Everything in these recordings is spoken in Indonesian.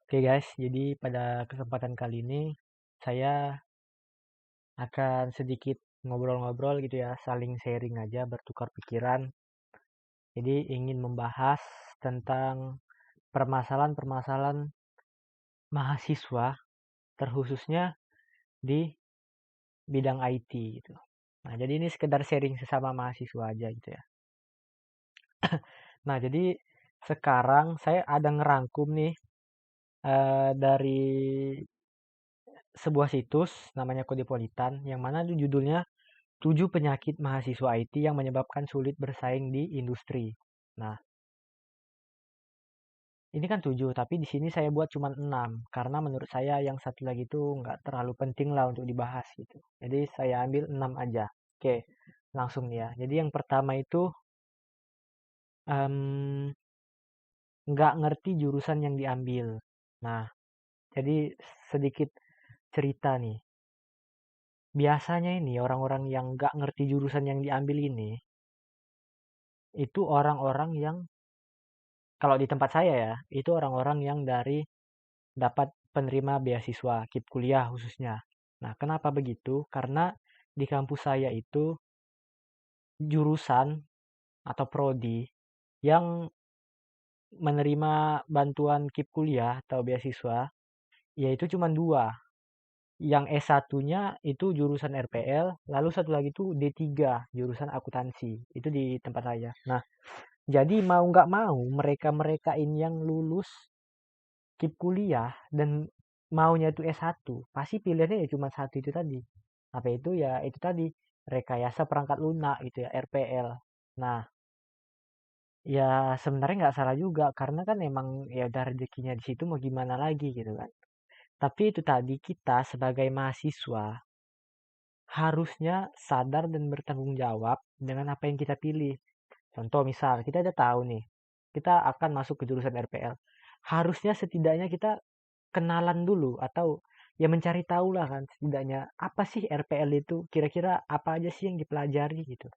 Oke guys, jadi pada kesempatan kali ini saya akan sedikit ngobrol-ngobrol gitu ya, saling sharing aja, bertukar pikiran. Jadi ingin membahas tentang permasalahan-permasalahan mahasiswa, terkhususnya di bidang IT gitu. Nah, jadi ini sekedar sharing sesama mahasiswa aja gitu ya. Nah, jadi sekarang saya ada ngerangkum nih dari sebuah situs namanya Kodepolitan, yang mana tuh judulnya 7 penyakit mahasiswa IT yang menyebabkan sulit bersaing di industri. Nah, ini kan 7, tapi di sini saya buat cuma 6, karena menurut saya yang satu lagi itu nggak terlalu penting lah untuk dibahas gitu. Jadi saya ambil 6 aja. Oke, langsung ya. Jadi yang pertama itu em, nggak ngerti jurusan yang diambil. Nah, jadi sedikit cerita nih. Biasanya ini orang-orang yang nggak ngerti jurusan yang diambil ini, itu orang-orang yang kalau di tempat saya ya, itu orang-orang yang dari dapat penerima beasiswa KIP kuliah khususnya. Nah, kenapa begitu? Karena di kampus saya itu jurusan atau prodi yang menerima bantuan KIP kuliah atau beasiswa, yaitu cuma dua. Yang S1-nya itu jurusan RPL, lalu satu lagi itu D3, jurusan akuntansi. Itu di tempat saya. Nah, jadi mau nggak mau mereka-mereka ini yang lulus KIP kuliah dan maunya itu S1, pasti pilihannya ya cuma satu itu tadi. Apa itu ya itu tadi, rekayasa perangkat lunak gitu ya, RPL. Nah, ya sebenarnya nggak salah juga karena kan emang ya udah rezekinya di situ mau gimana lagi gitu kan. Tapi itu tadi kita sebagai mahasiswa harusnya sadar dan bertanggung jawab dengan apa yang kita pilih. Contoh misal kita udah tahu nih, kita akan masuk ke jurusan RPL. Harusnya setidaknya kita kenalan dulu atau ya mencari tahu lah kan setidaknya apa sih RPL itu, kira-kira apa aja sih yang dipelajari gitu.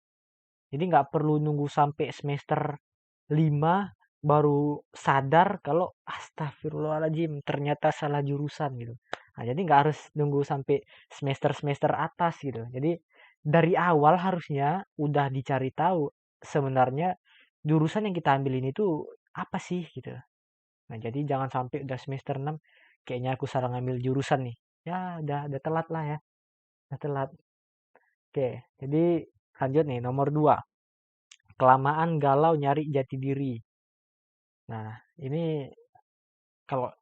Jadi nggak perlu nunggu sampai semester 5 baru sadar kalau astagfirullahaladzim ternyata salah jurusan gitu. Nah, jadi nggak harus nunggu sampai semester-semester atas gitu. Jadi dari awal harusnya udah dicari tahu sebenarnya jurusan yang kita ambil ini tuh apa sih gitu. Nah, jadi jangan sampai udah semester 6 kayaknya aku salah ngambil jurusan nih. Ya, udah telat lah ya. Udah telat. Oke, jadi lanjut nih nomor 2. Kelamaan galau nyari jati diri. Nah, ini kalau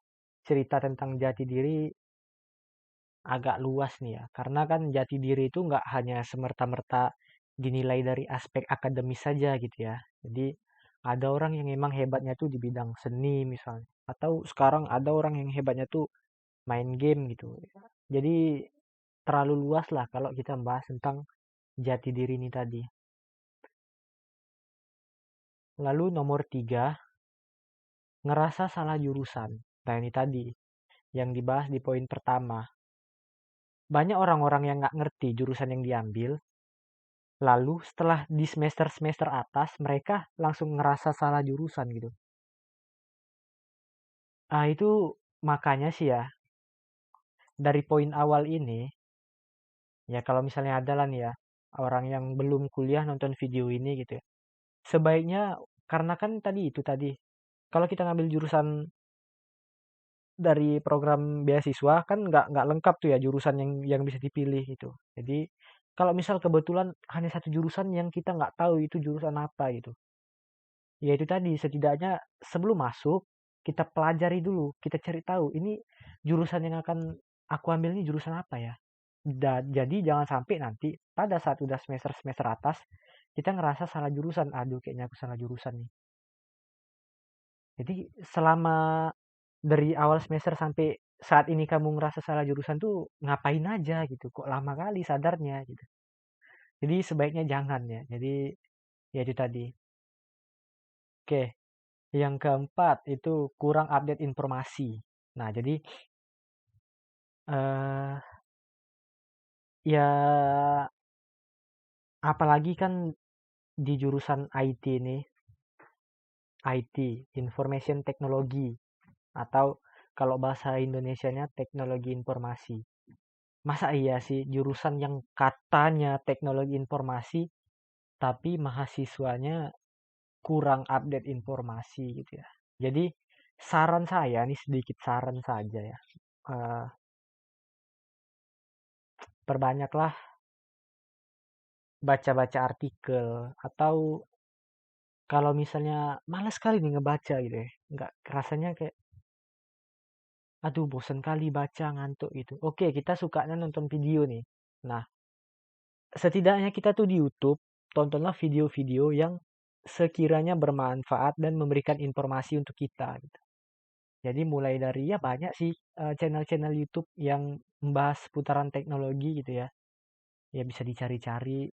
cerita tentang jati diri agak luas nih ya. Karena kan jati diri itu nggak hanya semerta-merta dinilai dari aspek akademis saja gitu ya. Jadi ada orang yang emang hebatnya tuh di bidang seni misalnya. Atau sekarang ada orang yang hebatnya tuh main game gitu. Jadi terlalu luas lah kalau kita bahas tentang jati diri ini tadi. Lalu nomor 3, ngerasa salah jurusan. Nah ini tadi yang dibahas di poin pertama. Banyak orang-orang yang nggak ngerti jurusan yang diambil, lalu setelah di semester-semester atas mereka langsung ngerasa salah jurusan gitu. Ah itu makanya sih ya, dari poin awal ini, ya kalau misalnya ada lah nih ya, orang yang belum kuliah nonton video ini gitu ya. Sebaiknya, karena kan tadi, kalau kita ngambil jurusan dari program beasiswa kan nggak lengkap tuh ya jurusan yang bisa dipilih gitu. Jadi kalau misal kebetulan hanya satu jurusan yang kita nggak tahu itu jurusan apa gitu. Ya itu tadi setidaknya sebelum masuk kita pelajari dulu, kita cari tahu ini jurusan yang akan aku ambil ini jurusan apa ya. Jadi jangan sampai nanti pada saat udah semester-semester atas kita ngerasa salah jurusan. Aduh kayaknya aku salah jurusan nih. Jadi selama dari awal semester sampai saat ini kamu ngerasa salah jurusan tuh ngapain aja gitu. Kok lama kali sadarnya gitu. Jadi sebaiknya jangan ya. Jadi ya itu tadi. Oke, yang keempat itu kurang update informasi. Nah, jadi eh ya apalagi kan di jurusan IT ini, IT, Information Technology atau kalau bahasa Indonesianya teknologi informasi. Masa iya sih jurusan yang katanya teknologi informasi, tapi mahasiswanya kurang update informasi gitu ya. Jadi saran saya, ini sedikit saran saja ya. eh, Perbanyaklah baca-baca artikel, atau kalau misalnya males sekali nih ngebaca gitu ya. Nggak, rasanya kayak aduh bosen kali baca, ngantuk gitu. Oke, kita sukanya nonton video nih. Nah, setidaknya kita tuh di YouTube, tontonlah video-video yang sekiranya bermanfaat dan memberikan informasi untuk kita gitu. Jadi mulai dari ya banyak sih channel-channel YouTube yang membahas seputaran teknologi gitu ya. Ya bisa dicari-cari.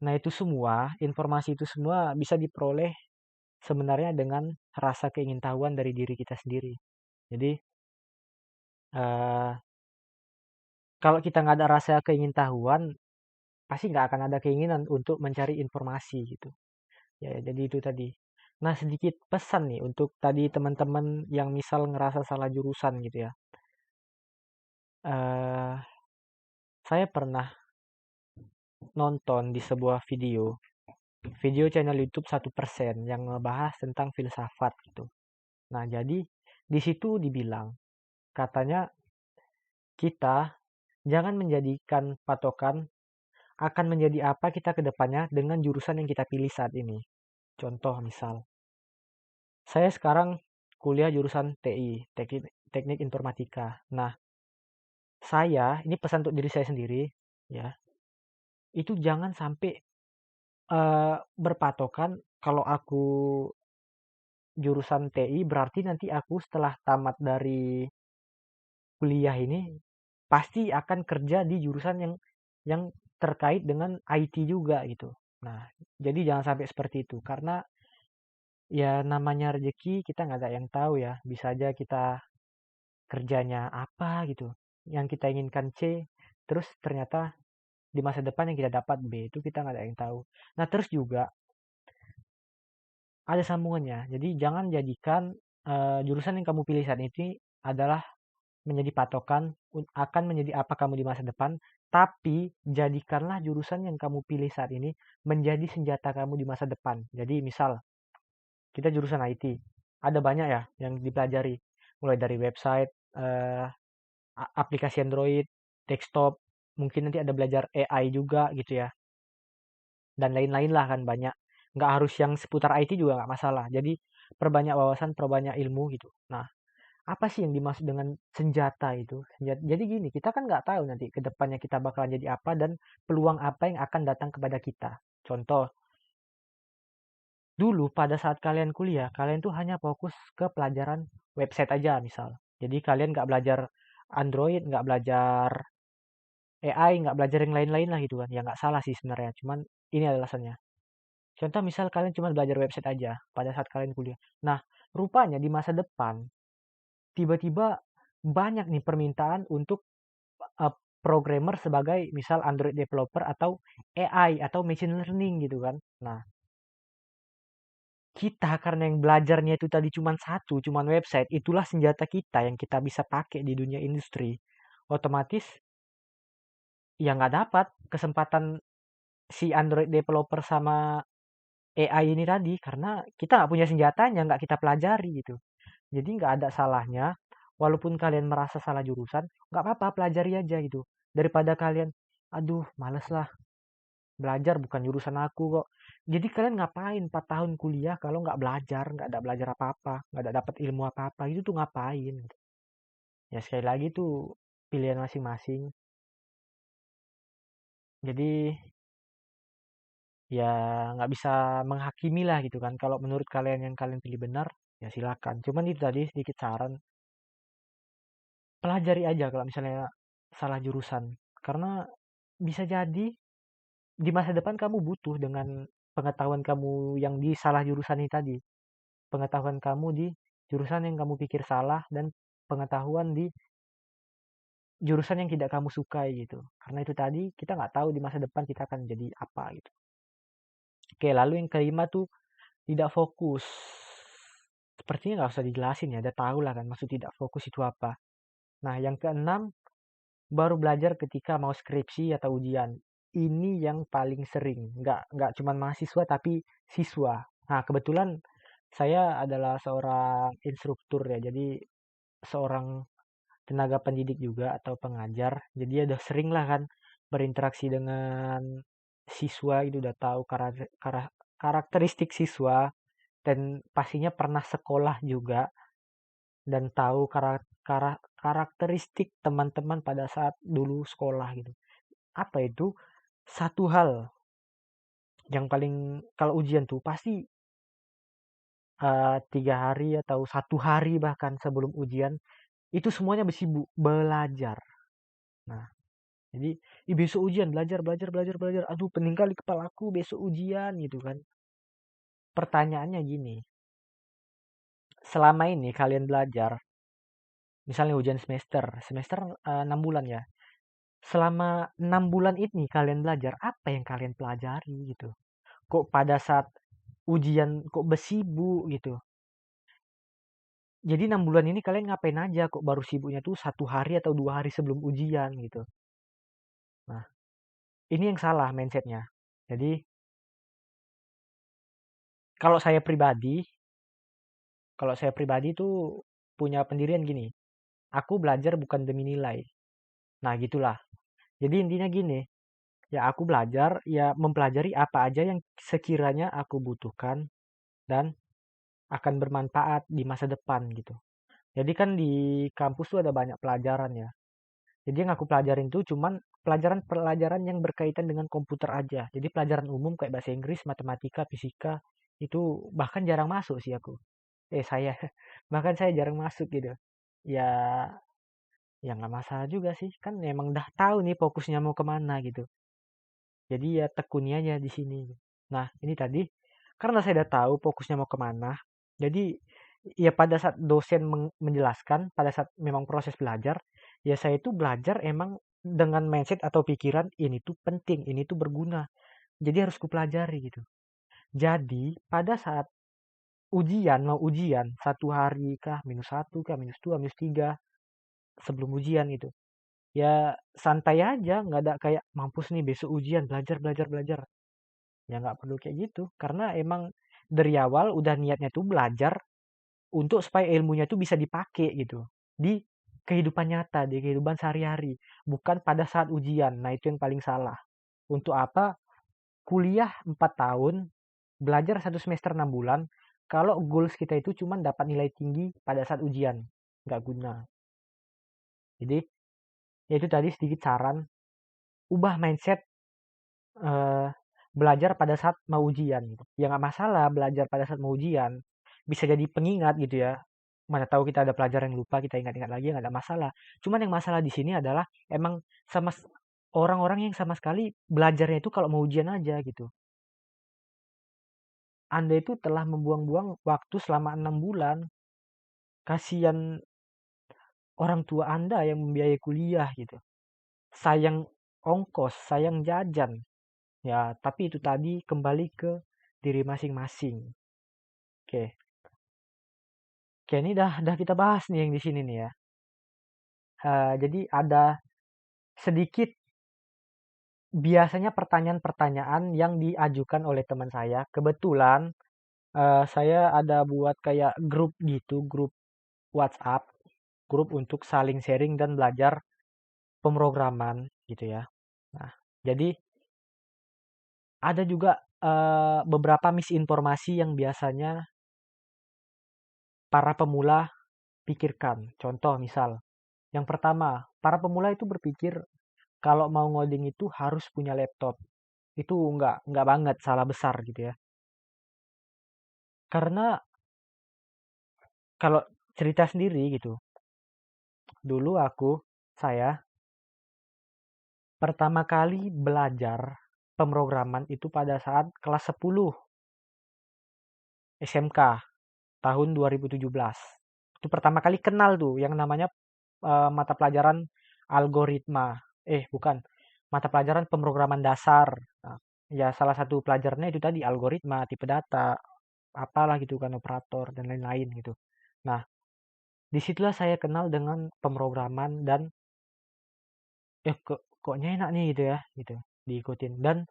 Nah, itu semua, informasi itu semua bisa diperoleh sebenarnya dengan rasa keingintahuan dari diri kita sendiri. Jadi eh, kalau kita nggak ada rasa keingintahuan, pasti nggak akan ada keinginan untuk mencari informasi gitu. Ya, jadi itu tadi. Nah, sedikit pesan nih untuk tadi teman-teman yang misal ngerasa salah jurusan gitu ya. eh saya pernah nonton di sebuah video channel YouTube 1% yang ngebahas tentang filsafat gitu. Nah, jadi di situ dibilang, katanya kita jangan menjadikan patokan akan menjadi apa kita ke depannya dengan jurusan yang kita pilih saat ini. Contoh misal, saya sekarang kuliah jurusan TI, Teknik Informatika. Nah, ini pesan untuk diri saya sendiri, ya, itu jangan sampai berpatokan kalau aku jurusan TI berarti nanti aku setelah tamat dari kuliah ini pasti akan kerja di jurusan yang terkait dengan IT juga gitu. Nah, jadi jangan sampai seperti itu karena ya namanya rezeki kita nggak ada yang tahu ya. Bisa aja kita kerjanya apa gitu. Yang kita inginkan C, terus ternyata di masa depan yang kita dapat B, itu kita nggak ada yang tahu. Nah, terus juga ada sambungannya. Jadi jangan jadikan jurusan yang kamu pilih saat ini adalah menjadi patokan akan menjadi apa kamu di masa depan, tapi jadikanlah jurusan yang kamu pilih saat ini menjadi senjata kamu di masa depan. Jadi misal kita jurusan IT, ada banyak ya yang dipelajari, mulai dari website, aplikasi Android, desktop, mungkin nanti ada belajar AI juga gitu ya, dan lain-lain lah kan banyak. Nggak harus yang seputar IT juga nggak masalah. Jadi perbanyak wawasan, perbanyak ilmu gitu. Nah, apa sih yang dimaksud dengan senjata itu? Jadi gini, kita kan nggak tahu nanti ke depannya kita bakalan jadi apa dan peluang apa yang akan datang kepada kita. Contoh, dulu pada saat kalian kuliah, kalian tuh hanya fokus ke pelajaran website aja misal. Jadi kalian nggak belajar Android, nggak belajar AI, nggak belajar yang lain-lain lah gitu kan. Ya nggak salah sih sebenarnya, cuman ini alasannya. Contoh misal kalian cuma belajar website aja pada saat kalian kuliah. Nah, rupanya di masa depan tiba-tiba banyak nih permintaan untuk uh, programmer sebagai misal Android developer atau AI atau machine learning gitu kan. Nah, kita karena yang belajarnya itu tadi cuma satu, cuma website, itulah senjata kita yang kita bisa pakai di dunia industri. Otomatis ya nggak dapat kesempatan si Android developer sama AI ini tadi karena kita nggak punya senjatanya, nggak kita pelajari gitu. Jadi nggak ada salahnya, walaupun kalian merasa salah jurusan, nggak apa-apa, pelajari aja gitu. Daripada kalian, aduh males lah, belajar bukan jurusan aku kok. Jadi kalian ngapain 4 tahun kuliah kalau nggak belajar, nggak ada belajar apa-apa, nggak ada dapat ilmu apa-apa, itu tuh ngapain gitu. Ya sekali lagi tuh pilihan masing-masing. Jadi ya nggak bisa menghakimi lah gitu kan. Kalau menurut kalian yang kalian pilih benar, ya silakan. Cuman itu tadi sedikit saran, pelajari aja kalau misalnya salah jurusan. Karena bisa jadi di masa depan kamu butuh dengan pengetahuan kamu yang di salah jurusan ini tadi. Pengetahuan kamu di jurusan yang kamu pikir salah dan pengetahuan di jurusan yang tidak kamu sukai gitu. Karena itu tadi kita nggak tahu di masa depan kita akan jadi apa gitu. Oke, lalu yang kelima tuh tidak fokus. sepertinya nggak usah dijelasin ya, udah tahu lah kan maksud tidak fokus itu apa. Nah, yang keenam, baru belajar ketika mau skripsi atau ujian. Ini yang paling sering, nggak cuma mahasiswa tapi siswa. Nah, kebetulan saya adalah seorang instruktur ya, jadi seorang tenaga pendidik juga atau pengajar. Jadi ya udah sering lah kan berinteraksi dengan siswa, itu udah tahu karakteristik siswa, dan pastinya pernah sekolah juga dan tahu karakteristik teman-teman pada saat dulu sekolah gitu. Apa itu? Satu hal yang paling, kalau ujian tuh pasti 3 hari atau 1 hari bahkan sebelum ujian itu semuanya bersibuk belajar. Nah, jadi besok ujian, belajar belajar belajar belajar. Aduh, pening kali kepalaku besok ujian gitu kan. Pertanyaannya gini, selama ini kalian belajar, misalnya ujian semester 6 bulan ya. Selama 6 bulan ini kalian belajar, apa yang kalian pelajari gitu? Kok pada saat ujian kok bersibuk gitu? Jadi 6 bulan ini kalian ngapain aja kok baru sibuknya tuh 1 hari atau 2 hari sebelum ujian gitu? Nah, ini yang salah mindsetnya. Jadi kalau saya pribadi, kalau saya pribadi tuh punya pendirian gini, aku belajar bukan demi nilai. Nah, gitulah. Jadi intinya gini, ya aku belajar, ya mempelajari apa aja yang sekiranya aku butuhkan dan akan bermanfaat di masa depan gitu. Jadi kan di kampus tuh ada banyak pelajaran ya. Jadi yang aku pelajarin tuh cuman pelajaran-pelajaran yang berkaitan dengan komputer aja. Jadi pelajaran umum kayak bahasa Inggris, matematika, fisika, itu bahkan jarang masuk sih aku. Saya, bahkan saya jarang masuk gitu. Ya, ya nggak masalah juga sih. Kan emang udah tahu nih fokusnya mau kemana gitu. Jadi ya tekuni aja di sini. Nah, ini tadi karena saya udah tahu fokusnya mau kemana. Jadi ya pada saat dosen menjelaskan, pada saat memang proses belajar, ya saya itu belajar emang dengan mindset atau pikiran ini tuh penting, ini tuh berguna. Jadi harus kupelajari gitu. Jadi pada saat mau ujian 1 hari kah, -1 kah, -2, -3 sebelum ujian gitu. Ya santai aja, nggak ada kayak mampus nih besok ujian, belajar, belajar, belajar. Ya nggak perlu kayak gitu. Karena emang dari awal udah niatnya tuh belajar untuk supaya ilmunya tuh bisa dipakai gitu. Di kehidupan nyata, di kehidupan sehari-hari. Bukan pada saat ujian. Nah itu yang paling salah. Untuk apa kuliah 4 tahun, belajar 1 semester 6 bulan, kalau goals kita itu cuma dapat nilai tinggi pada saat ujian. Nggak guna. Jadi, ya itu tadi sedikit saran. Ubah mindset eh, belajar pada saat mau ujian gitu. Ya nggak masalah belajar pada saat mau ujian. Bisa jadi pengingat gitu ya. Mana tahu kita ada pelajaran yang lupa, kita ingat-ingat lagi, nggak ada masalah. Cuman yang masalah di sini adalah emang sama orang-orang yang sama sekali belajarnya itu kalau mau ujian aja gitu. Anda itu telah membuang-buang waktu selama 6 bulan. Kasihan orang tua Anda yang membiayai kuliah gitu. Sayang ongkos, sayang jajan. Ya, tapi itu tadi kembali ke diri masing-masing. Oke. Oke, ini dah kita bahas nih yang di sini nih ya. Jadi ada sedikit biasanya pertanyaan-pertanyaan yang diajukan oleh teman saya. Kebetulan saya ada buat kayak grup gitu, grup WhatsApp, grup untuk saling sharing dan belajar pemrograman gitu ya. Nah, jadi ada juga beberapa misinformasi yang biasanya para pemula pikirkan. Contoh misal, yang pertama, para pemula itu berpikir kalau mau ngoding itu harus punya laptop. Itu enggak banget, salah besar gitu ya. Karena kalau cerita sendiri gitu, dulu saya pertama kali belajar pemrograman itu pada saat kelas 10 SMK tahun 2017. Itu pertama kali kenal tuh yang namanya mata pelajaran algoritma. Bukan. Mata pelajaran pemrograman dasar. Nah, ya salah satu pelajarannya itu tadi algoritma, tipe data, apalah gitu kan, operator dan lain-lain gitu. Nah, disitulah saya kenal dengan pemrograman dan koknya enak nih gitu ya, gitu, diikutin. Dan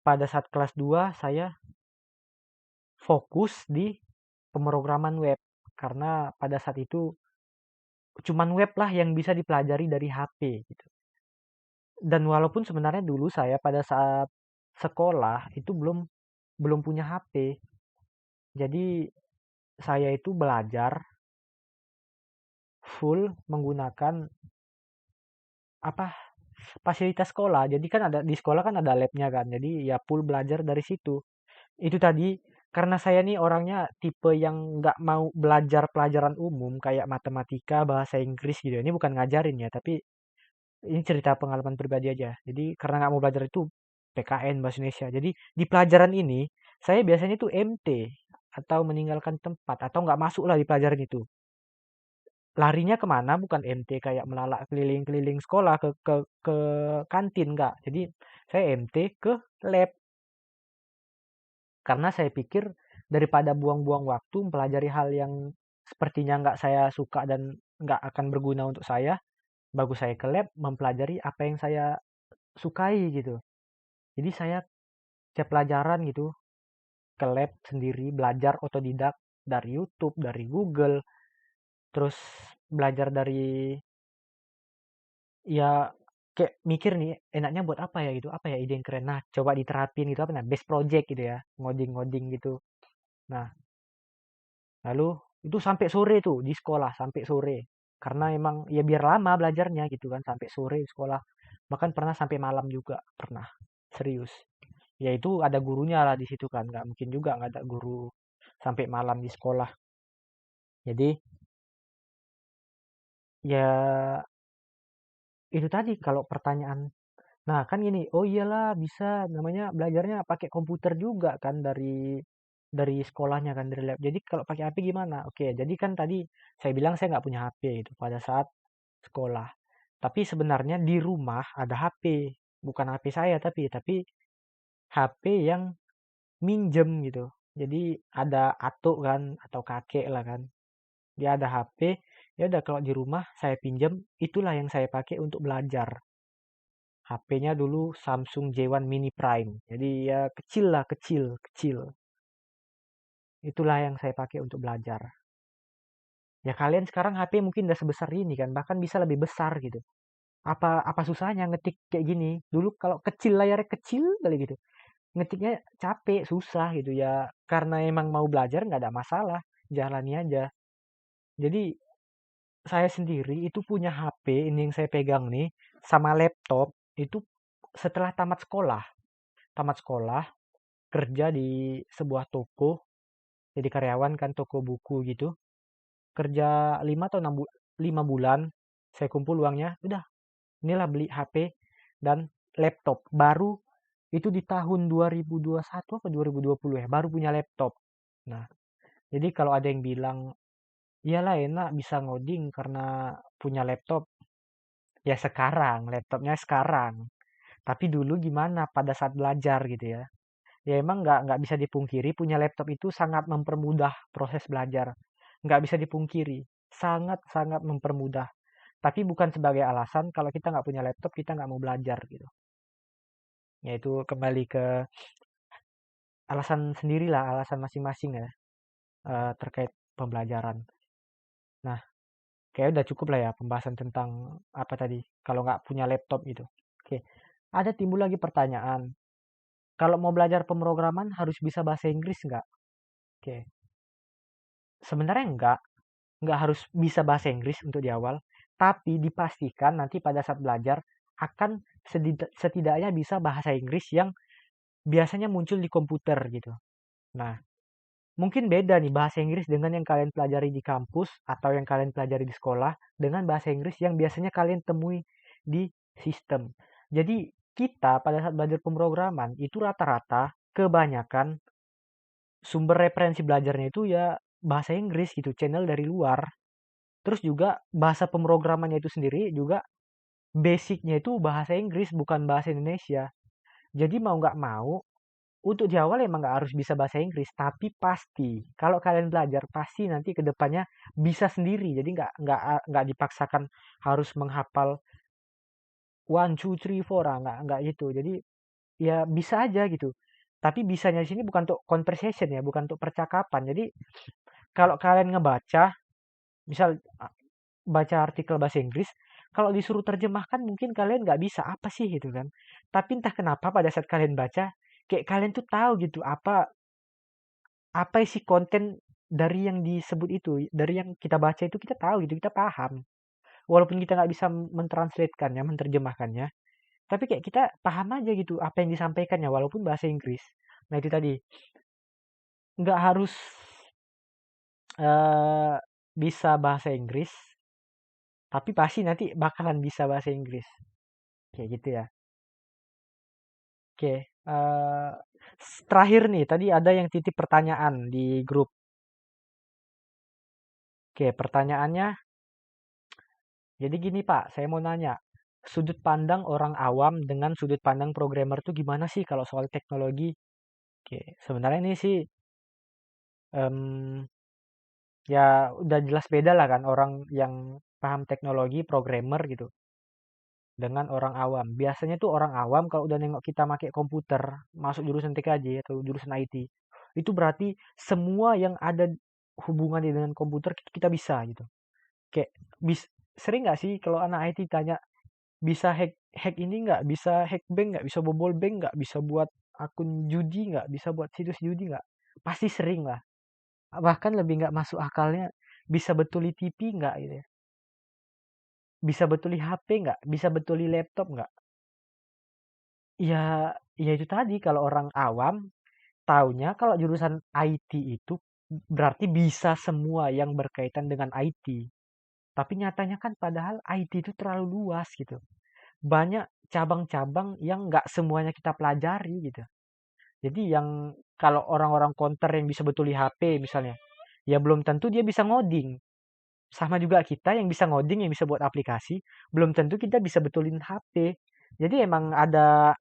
pada saat kelas 2 saya fokus di pemrograman web karena pada saat itu cuman web lah yang bisa dipelajari dari HP gitu. Dan walaupun sebenarnya dulu saya pada saat sekolah itu belum punya HP. Jadi saya itu belajar full menggunakan apa fasilitas sekolah. Jadi kan ada di sekolah kan ada labnya kan. Jadi ya full belajar dari situ. Itu tadi karena saya nih orangnya tipe yang nggak mau belajar pelajaran umum kayak matematika, bahasa Inggris gitu. Ini bukan ngajarin ya, tapi ini cerita pengalaman pribadi aja. Jadi karena nggak mau belajar itu PKN bahasa Indonesia. Jadi di pelajaran ini saya biasanya tuh MT atau meninggalkan tempat atau nggak masuk lah di pelajaran itu. Larinya kemana? Bukan MT kayak melalak keliling-keliling sekolah ke kantin nggak. Jadi saya MT ke lab karena saya pikir daripada buang-buang waktu mempelajari hal yang sepertinya nggak saya suka dan nggak akan berguna untuk saya, bagus saya ke lab mempelajari apa yang saya sukai gitu. Jadi saya setiap pelajaran gitu ke lab sendiri, belajar otodidak dari YouTube, dari Google, terus belajar dari ya kayak mikir nih enaknya buat apa ya gitu, apa ya ide yang keren. Nah, coba diterapin gitu apa nah, best project gitu ya, ngoding-ngoding gitu. Nah, lalu itu sampai sore tuh di sekolah, sampai sore. Karena emang ya biar lama belajarnya gitu kan, sampai sore di sekolah. Bahkan pernah sampai malam juga, pernah. Serius. Ya itu ada gurunya lah di situ kan, nggak mungkin juga nggak ada guru sampai malam di sekolah. Jadi ya itu tadi kalau pertanyaan. Nah kan gini, oh iyalah bisa namanya belajarnya pakai komputer juga kan dari sekolahnya kan dari lab. Jadi kalau pakai HP gimana? Oke, jadi kan tadi saya bilang saya nggak punya HP itu pada saat sekolah. Tapi sebenarnya di rumah ada HP, bukan HP saya tapi HP yang minjem gitu. Jadi ada atuk kan atau kakek lah kan. Dia ada HP, ya udah kalau di rumah saya pinjam, itulah yang saya pakai untuk belajar. HP-nya dulu Samsung J1 Mini Prime. Jadi ya kecil lah, kecil, kecil. Itulah yang saya pakai untuk belajar. Ya kalian sekarang HP mungkin udah sebesar ini kan, bahkan bisa lebih besar gitu. Apa susahnya ngetik kayak gini? Dulu kalau kecil layarnya kecil kali gitu. Ngetiknya capek, susah gitu ya. Karena emang mau belajar nggak ada masalah, jalani aja. Jadi saya sendiri itu punya HP ini yang saya pegang nih sama laptop itu setelah tamat sekolah. Tamat sekolah, kerja di sebuah toko, jadi karyawan kan toko buku gitu. Kerja 5 atau 5 bulan, saya kumpul uangnya, udah inilah beli HP dan laptop. Baru itu di tahun 2021 atau 2020 ya, baru punya laptop. Nah, jadi kalau ada yang bilang, iyalah enak bisa ngoding karena punya laptop. Ya sekarang, laptopnya sekarang. Tapi dulu gimana pada saat belajar gitu ya. Ya emang nggak bisa dipungkiri punya laptop itu sangat mempermudah proses belajar. Nggak bisa dipungkiri. Sangat-sangat mempermudah. Tapi bukan sebagai alasan kalau kita nggak punya laptop kita nggak mau belajar gitu. Yaitu kembali ke alasan sendirilah, alasan masing-masing ya terkait pembelajaran. Nah, kayak udah cukup lah ya pembahasan tentang apa tadi kalau nggak punya laptop gitu. Oke, ada timbul lagi pertanyaan. Kalau mau belajar pemrograman harus bisa bahasa Inggris nggak? Oke, sebenarnya nggak harus bisa bahasa Inggris untuk di awal, tapi dipastikan nanti pada saat belajar akan setidaknya bisa bahasa Inggris yang biasanya muncul di komputer gitu. Nah, mungkin beda nih bahasa Inggris dengan yang kalian pelajari di kampus atau yang kalian pelajari di sekolah dengan bahasa Inggris yang biasanya kalian temui di sistem. Jadi kita pada saat belajar pemrograman itu rata-rata kebanyakan sumber referensi belajarnya itu ya bahasa Inggris gitu, channel dari luar. Terus juga bahasa pemrogramannya itu sendiri juga basicnya itu bahasa Inggris bukan bahasa Indonesia. Jadi mau nggak mau untuk di awal emang nggak harus bisa bahasa Inggris, tapi pasti kalau kalian belajar pasti nanti ke depannya bisa sendiri. Jadi nggak dipaksakan harus menghafal one two three four, nggak gitu. Jadi ya bisa aja gitu. Tapi bisanya di sini bukan untuk conversation ya, bukan untuk percakapan. Jadi kalau kalian ngebaca, misal baca artikel bahasa Inggris, kalau disuruh terjemahkan mungkin kalian nggak bisa apa sih gitu kan. Tapi entah kenapa pada saat kalian baca, kayak kalian tuh tahu gitu apa isi konten dari yang disebut itu, dari yang kita baca itu kita tahu gitu, kita paham. Walaupun kita nggak bisa mentranslatekannya, menerjemahkannya, tapi kayak kita paham aja gitu apa yang disampaikannya walaupun bahasa Inggris. Nah itu tadi, nggak harus eh, bisa bahasa Inggris, tapi pasti nanti bakalan bisa bahasa Inggris. Kayak gitu ya. Oke, terakhir nih, tadi ada yang titip pertanyaan di grup. Oke, pertanyaannya, jadi gini Pak, saya mau nanya, sudut pandang orang awam dengan sudut pandang programmer tuh gimana sih kalau soal teknologi? Oke, sebenarnya ini sih em, ya udah jelas beda lah kan orang yang paham teknologi, programmer gitu, dengan orang awam. Biasanya tuh orang awam kalau udah nengok kita pakai komputer, masuk jurusan TKJ atau jurusan IT, itu berarti semua yang ada hubungannya dengan komputer kita bisa gitu. Kayak sering nggak sih kalau anak IT tanya bisa hack hack ini nggak, bisa hack bank nggak, bisa bobol bank nggak, bisa buat akun judi nggak, bisa buat situs judi nggak? Pasti sering lah. Bahkan lebih nggak masuk akalnya bisa betuli TV nggak gitu ya. Bisa betuli HP nggak, bisa betuli laptop nggak. Ya, ya itu tadi kalau orang awam taunya kalau jurusan IT itu berarti bisa semua yang berkaitan dengan IT. Tapi nyatanya kan padahal IT itu terlalu luas gitu. Banyak cabang-cabang yang nggak semuanya kita pelajari gitu. Jadi yang kalau orang-orang counter yang bisa betuli HP misalnya, ya belum tentu dia bisa ngoding. Sama juga kita yang bisa ngoding, yang bisa buat aplikasi, belum tentu kita bisa betulin HP. Jadi emang ada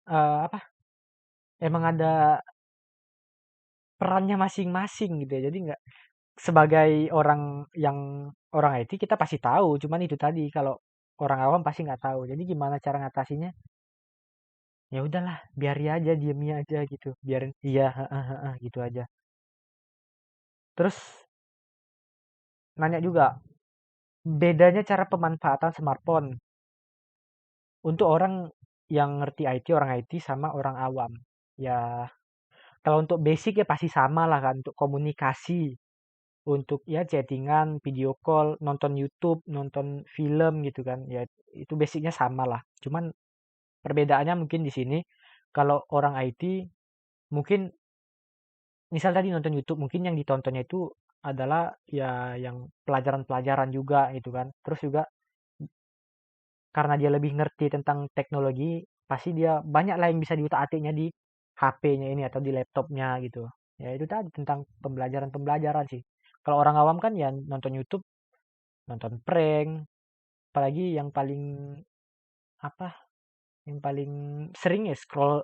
apa? Emang ada perannya masing-masing gitu ya. Jadi nggak sebagai orang yang orang IT kita pasti tahu, cuman itu tadi kalau orang awam pasti nggak tahu. Jadi gimana cara ngatasinnya? Ya udahlah, biarin aja, diemnya aja gitu. Biarin iya, heeh, heeh, gitu aja. Terus nanya juga, bedanya cara pemanfaatan smartphone untuk orang yang ngerti IT, orang IT sama orang awam. Ya, kalau untuk basic ya pasti sama lah kan, untuk komunikasi, untuk ya chattingan, video call, nonton YouTube, nonton film gitu kan. Ya, itu basicnya sama lah. Cuman perbedaannya mungkin di sini, kalau orang IT mungkin misal tadi nonton YouTube mungkin yang ditontonnya itu adalah ya yang pelajaran-pelajaran juga gitu kan. Terus juga karena dia lebih ngerti tentang teknologi, pasti dia banyak lah yang bisa diutak-atiknya di HP-nya ini atau di laptopnya gitu. Ya itu tadi tentang pembelajaran-pembelajaran sih. Kalau orang awam kan ya nonton YouTube, nonton prank, apalagi yang paling apa? Yang paling sering ya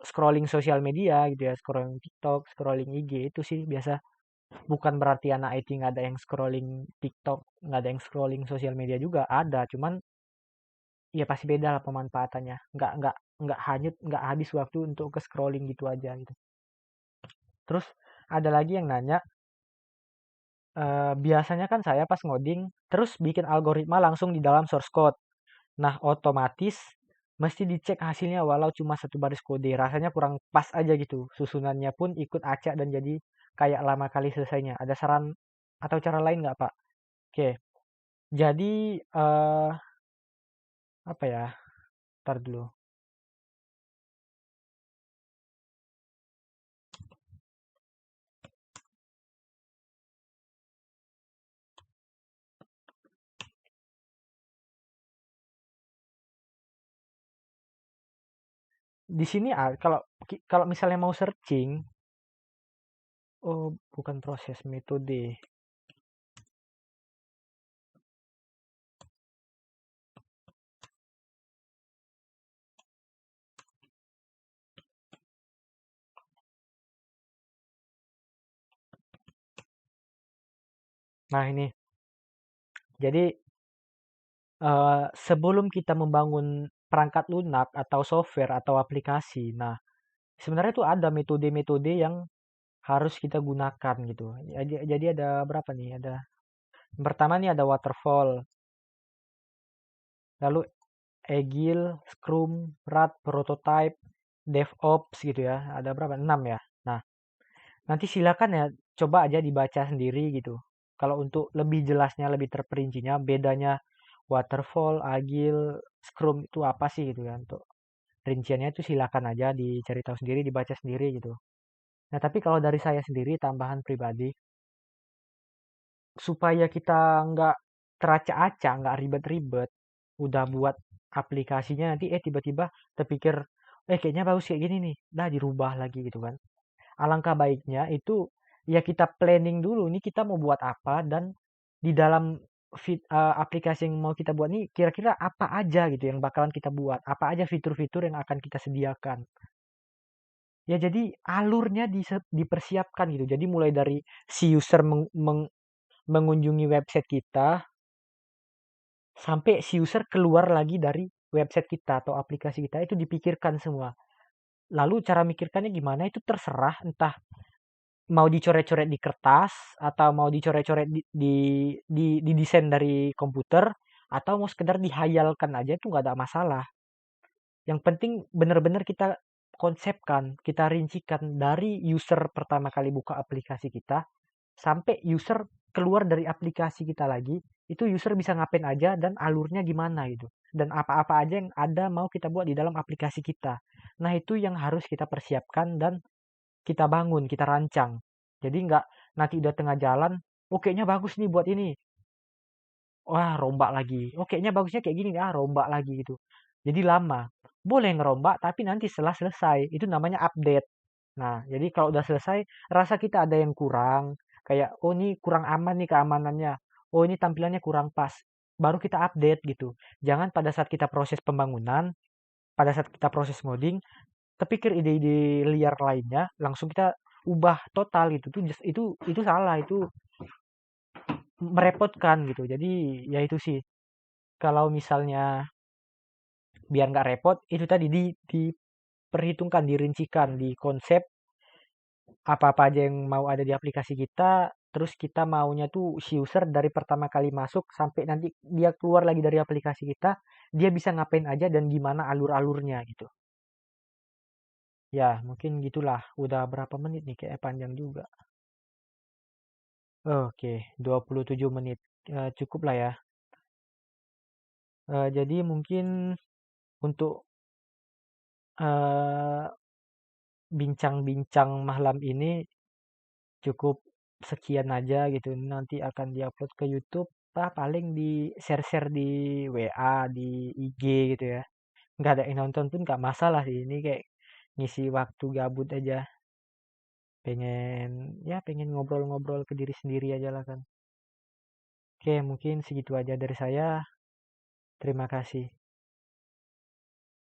scrolling sosial media gitu ya, scrolling TikTok, scrolling IG itu sih biasa. Bukan berarti anak IT nggak ada yang scrolling TikTok, nggak ada yang scrolling sosial media juga, ada. Cuman ya pasti beda lah pemanfaatannya. Nggak hanyut, nggak habis waktu untuk ke scrolling gitu aja gitu. Terus ada lagi yang nanya, biasanya kan saya pas ngoding, terus bikin algoritma langsung di dalam source code. Nah otomatis mesti dicek hasilnya walau cuma satu baris kode. Rasanya kurang pas aja gitu. Susunannya pun ikut acak dan jadi kayak lama kali selesainya. Ada saran atau cara lain nggak Pak? Oke, jadi apa ya? Ntar dulu. Di sini kalau kalau misalnya mau searching, oh bukan proses metode. Nah ini, jadi sebelum kita membangun perangkat lunak atau software atau aplikasi, nah sebenarnya tuh ada metode-metode yang harus kita gunakan gitu. Jadi ada berapa nih? Ada yang pertama nih ada waterfall, lalu Agile, Scrum, RAD, Prototype, DevOps gitu ya. Ada berapa? 6 ya. Nah, nanti silakan ya coba aja dibaca sendiri gitu. Kalau untuk lebih jelasnya, lebih terperincinya bedanya waterfall, Agile, Scrum itu apa sih gitu ya. Untuk rinciannya itu silakan aja dicari tahu sendiri, dibaca sendiri gitu. Nah, tapi kalau dari saya sendiri tambahan pribadi supaya kita nggak teracak-acak, nggak ribet-ribet, udah buat aplikasinya nanti tiba-tiba terpikir kayaknya bagus kayak gini nih, dah dirubah lagi gitu kan. Alangkah baiknya itu ya kita planning dulu nih kita mau buat apa dan di dalam aplikasi yang mau kita buat nih kira-kira apa aja gitu yang bakalan kita buat, apa aja fitur-fitur yang akan kita sediakan. Ya jadi alurnya dipersiapkan gitu. Jadi mulai dari si user mengunjungi website kita sampai si user keluar lagi dari website kita atau aplikasi kita itu dipikirkan semua. Lalu cara mikirkannya gimana itu terserah entah mau dicoret-coret di kertas atau mau dicoret-coret di desain dari komputer atau mau sekedar dihayalkan aja itu nggak ada masalah. Yang penting benar-benar kita konsepkan, kita rincikan dari user pertama kali buka aplikasi kita sampai user keluar dari aplikasi kita lagi, itu user bisa ngapain aja dan alurnya gimana gitu. Dan apa-apa aja yang ada mau kita buat di dalam aplikasi kita. Nah itu yang harus kita persiapkan dan kita bangun, kita rancang. Jadi nggak nanti udah tengah jalan, oh kayaknya bagus nih buat ini. Wah rombak lagi. Oh kayaknya bagusnya kayak gini, rombak lagi gitu. Jadi lama. Boleh ngerombak tapi nanti setelah selesai. Itu namanya update. Nah, jadi kalau udah selesai, rasa kita ada yang kurang, kayak oh ini kurang aman nih keamanannya. Oh ini tampilannya kurang pas. Baru kita update gitu. Jangan pada saat kita proses pembangunan, pada saat kita proses modding, terpikir ide-ide liar lainnya, langsung kita ubah total gitu. Itu salah, itu merepotkan gitu. Jadi ya itu sih. Kalau misalnya biar nggak repot, itu tadi diperhitungkan, dirincikan di konsep apa-apa aja yang mau ada di aplikasi kita, terus kita maunya tuh si user dari pertama kali masuk sampai nanti dia keluar lagi dari aplikasi kita, dia bisa ngapain aja dan gimana alur-alurnya gitu. Ya, mungkin gitulah. Udah berapa menit nih? Kayak panjang juga. Oke, 27 menit. Cukup lah ya. Jadi mungkin untuk eh, bincang-bincang malam ini cukup sekian aja gitu. Nanti akan diupload ke YouTube. Paling di share-share di WA, di IG gitu ya. Nggak ada yang nonton pun nggak masalah sih. Ini kayak ngisi waktu gabut aja. Pengen ngobrol-ngobrol ke diri sendiri aja lah kan. Oke, mungkin segitu aja dari saya. Terima kasih.